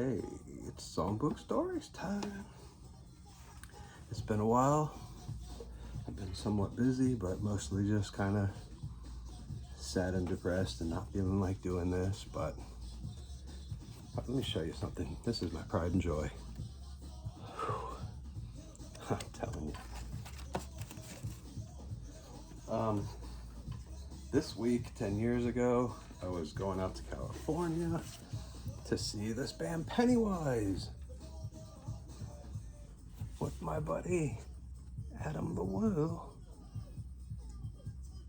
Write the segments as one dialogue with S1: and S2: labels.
S1: Hey, it's Songbook Stories time. It's been a while. I've been somewhat busy, but mostly just kind of sad and depressed and not feeling like doing this. But let me show you something. This is my pride and joy. I'm telling you. This week, 10 years ago, I was going out to California to see this band Pennywise with my buddy Adam the Woo.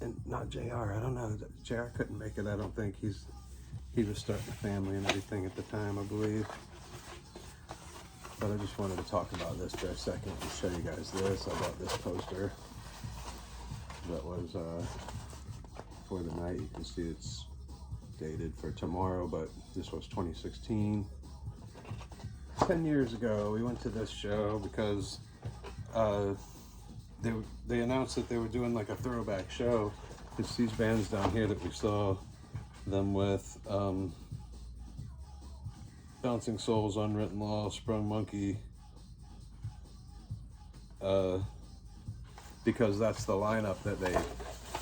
S1: And not JR, I don't know. JR couldn't make it, I don't think. He was starting a family and everything at the time, I believe. But I just wanted to talk about this for a second and show you guys this. I bought this poster that was for the night. You can see it's dated for tomorrow, but this was 2016. 10 years ago, we went to this show because they announced that they were doing like a throwback show. It's these bands down here that we saw them with. Bouncing Souls, Unwritten Law, Sprung Monkey, because that's the lineup that they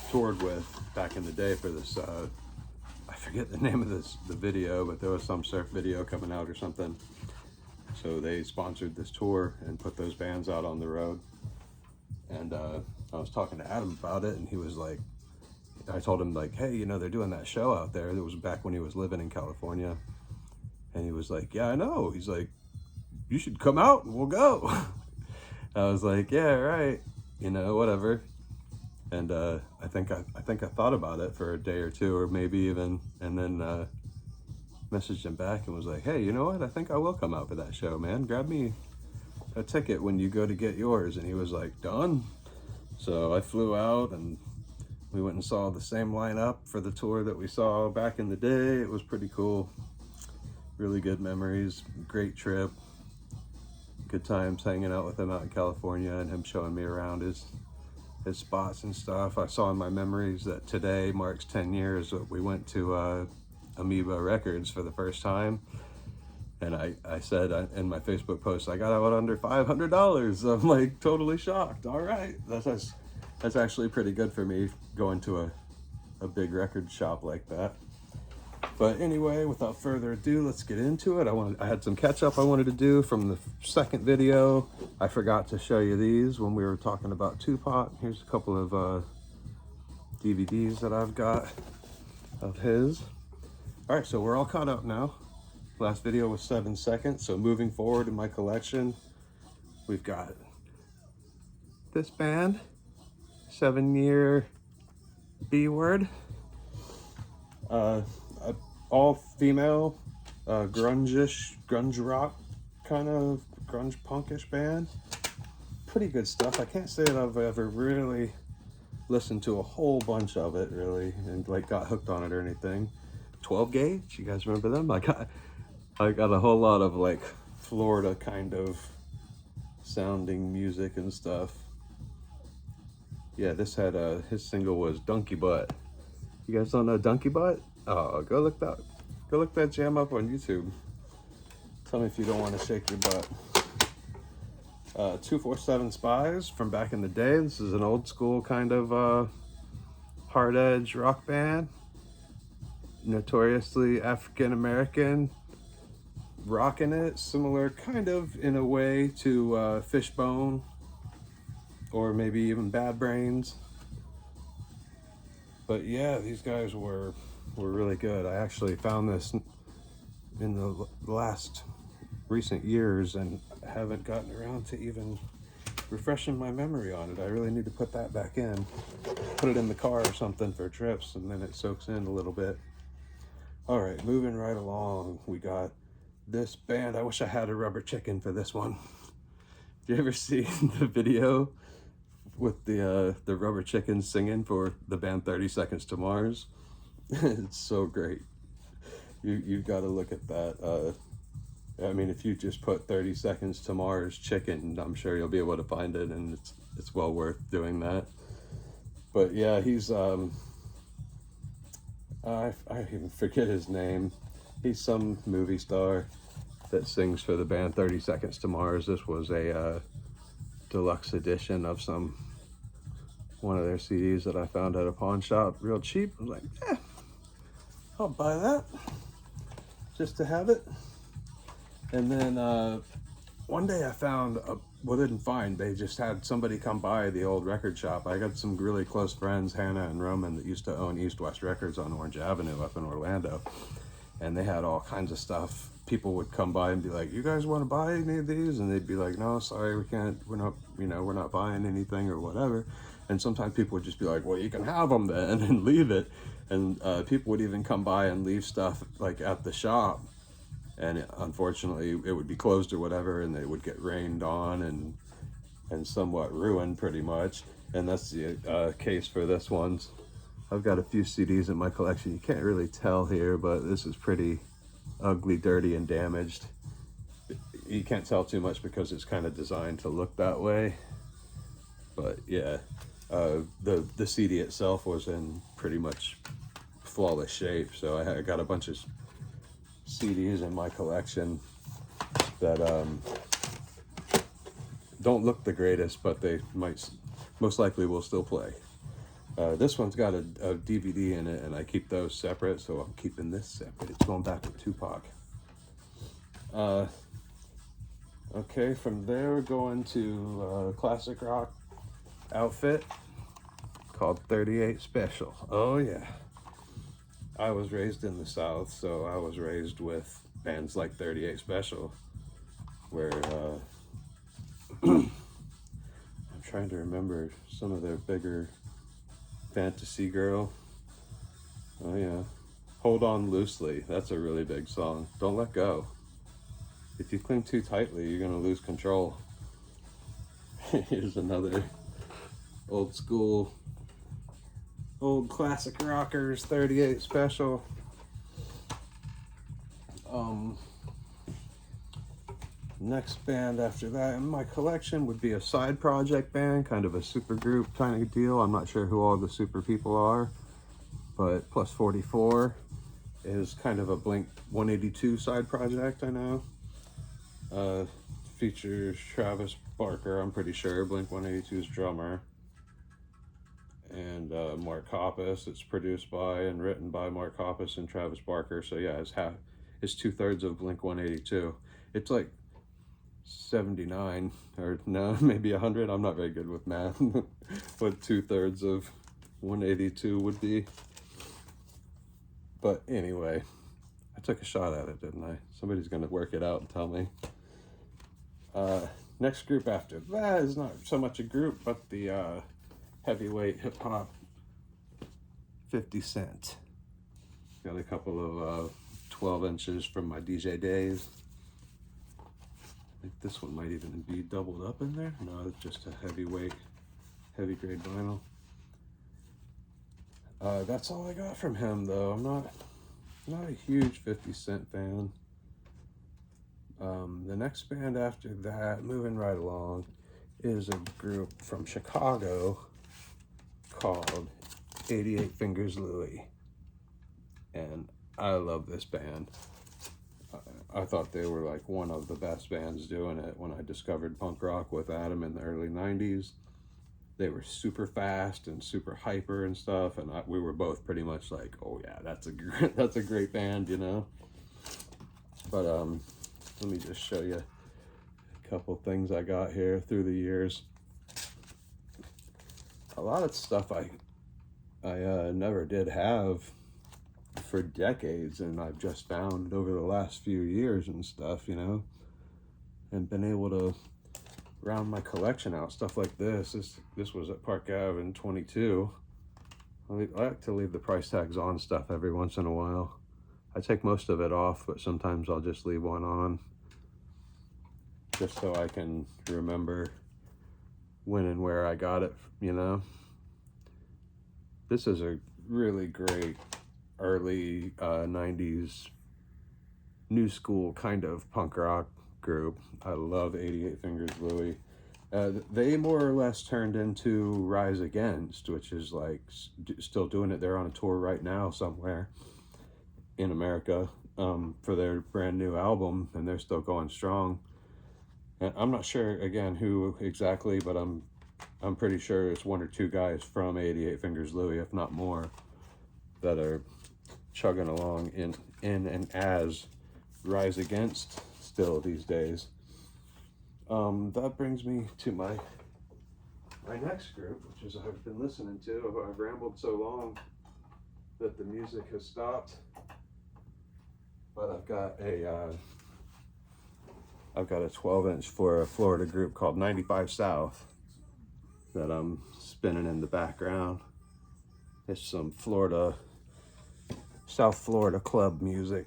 S1: toured with back in the day for this, I forget the name of the video, but there was some surf video coming out or something. So they sponsored this tour and put those bands out on the road. And I was talking to Adam about it, and he was like, I told him like, hey, you know, they're doing that show out there. It was back when he was living in California. And he was like, yeah, I know. He's like, you should come out and we'll go. I was like, yeah, right. You know, whatever. And I think I thought about it for a day or two, or maybe even, and then messaged him back and was like, hey, you know what? I think I will come out for that show, man. Grab me a ticket when you go to get yours. And he was like, done. So I flew out and we went and saw the same lineup for the tour that we saw back in the day. It was pretty cool. Really good memories, great trip, good times hanging out with him out in California and him showing me around his spots and stuff. I saw in my memories that today marks 10 years that we went to Amoeba Records for the first time. And I said in my Facebook post, I got out under $500. I'm like totally shocked. All right, that's actually pretty good for me going to a big record shop like that. But anyway, without further ado, let's get into it. I had some catch up I wanted to do from the second video. I forgot to show you these when we were talking about Tupac. Here's a couple of DVDs that I've got of his. All right, so we're all caught up now. Last video was 7 seconds. So moving forward in my collection, we've got this band, 7-year B-word. All female, grunge rock, kind of grunge punkish band. Pretty good stuff. I can't say that I've ever really listened to a whole bunch of it really and like got hooked on it or anything. 12 Gauge, you guys remember them? I got a whole lot of like Florida kind of sounding music and stuff. Yeah, this had his single was Donkey Butt. You guys don't know Donkey Butt? Oh, go look that jam up on YouTube. Tell me if you don't want to shake your butt. 247 Spies from back in the day. This is an old school kind of hard edge rock band. Notoriously African American, rocking it. Similar kind of in a way to Fishbone or maybe even Bad Brains. But yeah, these guys were really good. I actually found this in the last recent years and haven't gotten around to even refreshing my memory on it. I really need to put that back in. Put it in the car or something for trips and then it soaks in a little bit. All right, moving right along. We got this band. I wish I had a rubber chicken for this one. Did you ever see the video with the rubber chicken singing for the band 30 Seconds to Mars? It's so great. You've got to look at that. I mean, if you just put 30 Seconds to Mars chicken, I'm sure you'll be able to find it, and it's well worth doing that. But yeah, he's I even forget his name. He's some movie star that sings for the band 30 Seconds to Mars. This was a deluxe edition of one of their CDs that I found at a pawn shop real cheap. I was like, yeah, I'll buy that just to have it. And then one day I found didn't find, they just had somebody come by the old record shop. I got some really close friends, Hannah and Roman, that used to own East West Records on Orange Avenue up in Orlando. And they had all kinds of stuff. People would come by and be like, you guys want to buy any of these? And they'd be like, no, sorry, we can't, we're not buying anything or whatever. And sometimes people would just be like, well, you can have them then, and leave it. And people would even come by and leave stuff like at the shop. And unfortunately, it would be closed or whatever, and they would get rained on and somewhat ruined pretty much. And that's the case for this one. I've got a few CDs in my collection. You can't really tell here, but this is pretty ugly, dirty, and damaged. You can't tell too much because it's kind of designed to look that way. But yeah, the CD itself was in pretty much flawless shape. So I got a bunch of CDs in my collection that don't look the greatest, but they most likely will still play. This one's got a DVD in it, and I keep those separate, so I'm keeping this separate. It's going back with Tupac. Okay, from there we're going to a classic rock outfit called 38 Special. Oh yeah. I was raised in the South, so I was raised with bands like 38 Special, where I'm trying to remember some of their bigger. Fantasy Girl. Oh yeah. Hold On Loosely. That's a really big song. Don't let go. If you cling too tightly, you're gonna lose control. Here's another old school, old classic rockers, 38 Special. Next band after that in my collection would be a side project band, kind of a super group kind of deal. I'm not sure who all the super people are, but Plus 44 is kind of a Blink 182 side project, I know. Features Travis Barker, I'm pretty sure, Blink 182's drummer, and Mark Hoppus. It's produced by and written by Mark Hoppus and Travis Barker. So yeah, it's 2/3 of Blink 182. It's like 79 or no, maybe 100. I'm not very good with math. What 2/3 of 182 would be. But anyway, I took a shot at it, didn't I? Somebody's gonna work it out and tell me. Next group after that is not so much a group, but the heavyweight hip hop 50 Cent. Got a couple of 12 inches from my DJ days. I think this one might even be doubled up in there. No, it's just a heavyweight, heavy grade vinyl. That's all I got from him, though. I'm not a huge 50 Cent fan. The next band after that, moving right along, is a group from Chicago called 88 Fingers Louie. And I love this band. I thought they were like one of the best bands doing it when I discovered punk rock with Adam in the early 90s. They were super fast and super hyper and stuff, and we were both pretty much like, oh yeah, that's a great band, you know. But let me just show you a couple things I got here through the years. A lot of stuff I never did have for decades, and I've just found over the last few years and stuff, you know, and been able to round my collection out. Stuff like this was at Park Ave in 22. I like to leave the price tags on stuff every once in a while. I take most of it off, but sometimes I'll just leave one on just so I can remember when and where I got it, you know. This is a really great early 90s new school kind of punk rock group. I love 88 Fingers Louie. They more or less turned into Rise Against, which is like still doing it. They're on a tour right now somewhere. in America for their brand new album, and they're still going strong. And I'm not sure again who exactly, but I'm pretty sure it's one or two guys from 88 Fingers Louie, if not more, that are chugging along in and as Rise Against still these days. That brings me to my next group, which is I've been listening to. I've rambled so long that the music has stopped, but I've got a 12-inch for a Florida group called 95 South that I'm spinning in the background. It's some South Florida club music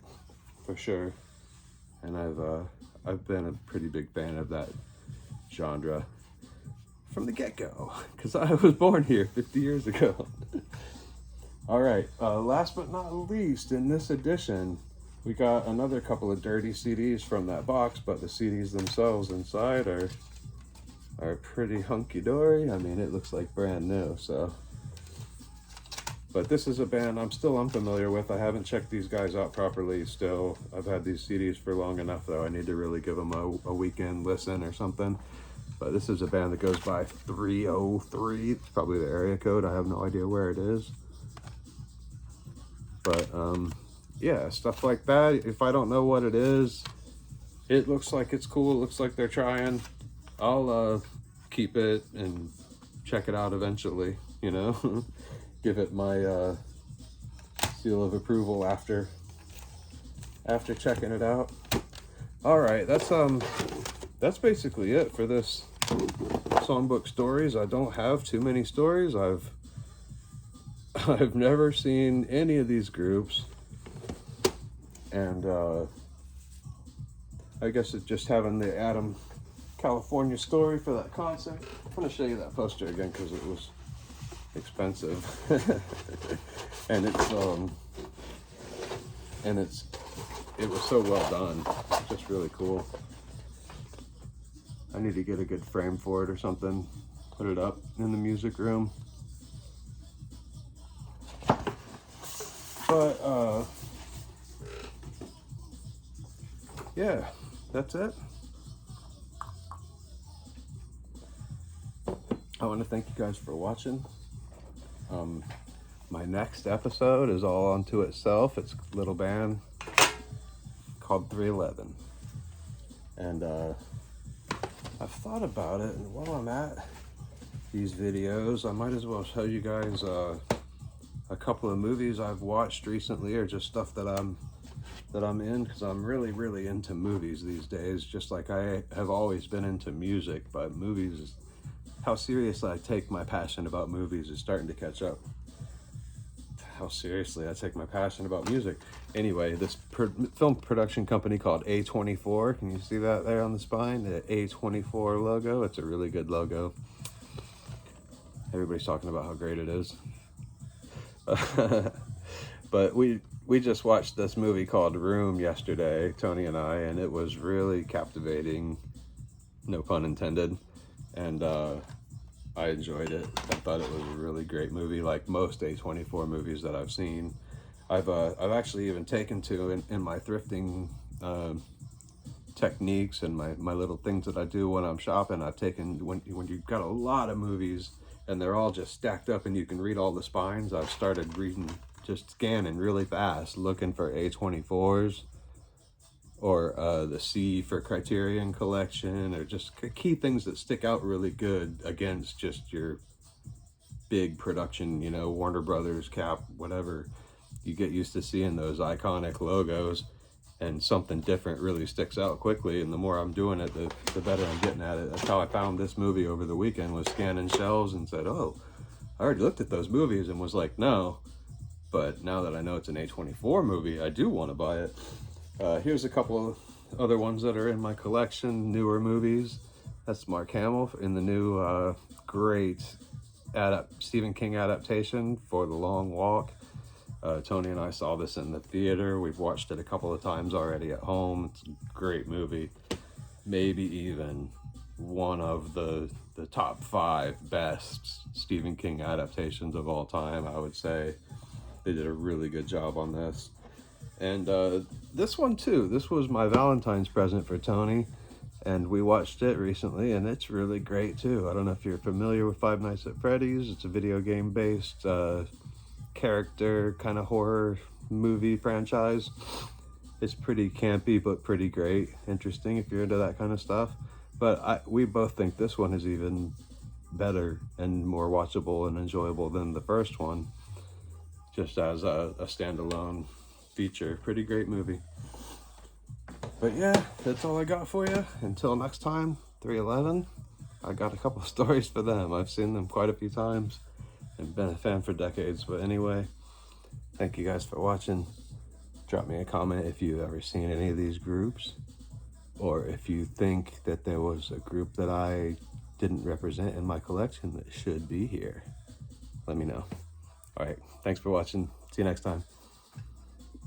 S1: for sure, and I've been a pretty big fan of that genre from the get-go because I was born here 50 years ago. All right, last but not least, in this edition, we got another couple of dirty CDs from that box, but the CDs themselves inside are pretty hunky-dory. I mean, it looks like brand new, so. But this is a band I'm still unfamiliar with. I haven't checked these guys out properly still. I've had these CDs for long enough, though. I need to really give them a weekend listen or something. But this is a band that goes by 303. It's probably the area code. I have no idea where it is. But yeah, stuff like that. If I don't know what it is, it looks like it's cool. It looks like they're trying. I'll keep it and check it out eventually, you know. Give it my seal of approval after checking it out. All right, that's basically it for this Songbook Stories. I don't have too many stories. I've never seen any of these groups, and I guess it's just having the Adam, California story for that concert. I'm gonna show you that poster again because it was expensive, and it was so well done. It's just really cool. I need to get a good frame for it or something. Put it up in the music room. But yeah, that's it. I want to thank you guys for watching. My next episode is all unto itself. It's a little band called 311. And I've thought about it, and while I'm at these videos, I might as well show you guys a couple of movies I've watched recently, or just stuff that I'm in, because I'm really into movies these days, just like I have always been into music. But movies, how seriously I take my passion about movies is starting to catch up how seriously I take my passion about music. Anyway, this film production company called A24, can you see that there on the spine, the A24 logo? It's a really good logo. Everybody's talking about how great it is. But we just watched this movie called Room yesterday, Tony and I, and it was really captivating, no pun intended, and I enjoyed it. I thought it was a really great movie, like most A24 movies that I've seen. I've actually even taken to in my thrifting techniques and my little things that I do when I'm shopping. I've taken, when you've got a lot of movies and they're all just stacked up and you can read all the spines, I've started reading, just scanning really fast, looking for A24s, or the C for Criterion Collection, or just key things that stick out really good against just your big production, you know, Warner Brothers, Cap, whatever. You get used to seeing those iconic logos, and something different really sticks out quickly, and the more I'm doing it, the better I'm getting at it. That's how I found this movie over the weekend, was scanning shelves and said, oh, I already looked at those movies, and was like, no. But now that I know it's an A24 movie, I do want to buy it. Here's a couple of other ones that are in my collection, newer movies. That's Mark Hamill in the new great Stephen King adaptation for The Long Walk. Tony and I saw this in the theater. We've watched it a couple of times already at home. It's a great movie. Maybe even one of the top 5 best Stephen King adaptations of all time, I would say. They did a really good job on this. And this one too, this was my Valentine's present for Tony, and we watched it recently, and it's really great too. I don't know if you're familiar with Five Nights at Freddy's. It's a video game based character kind of horror movie franchise. It's pretty campy, but pretty great. Interesting if you're into that kind of stuff. But we both think this one is even better and more watchable and enjoyable than the first one, just as a standalone feature. Pretty great movie. But yeah, that's all I got for you. Until next time, 311. I got a couple of stories for them. I've seen them quite a few times and been a fan for decades. But anyway, thank you guys for watching. Drop me a comment if you've ever seen any of these groups, or if you think that there was a group that I didn't represent in my collection that should be here. Let me know. All right, thanks for watching. See you next time.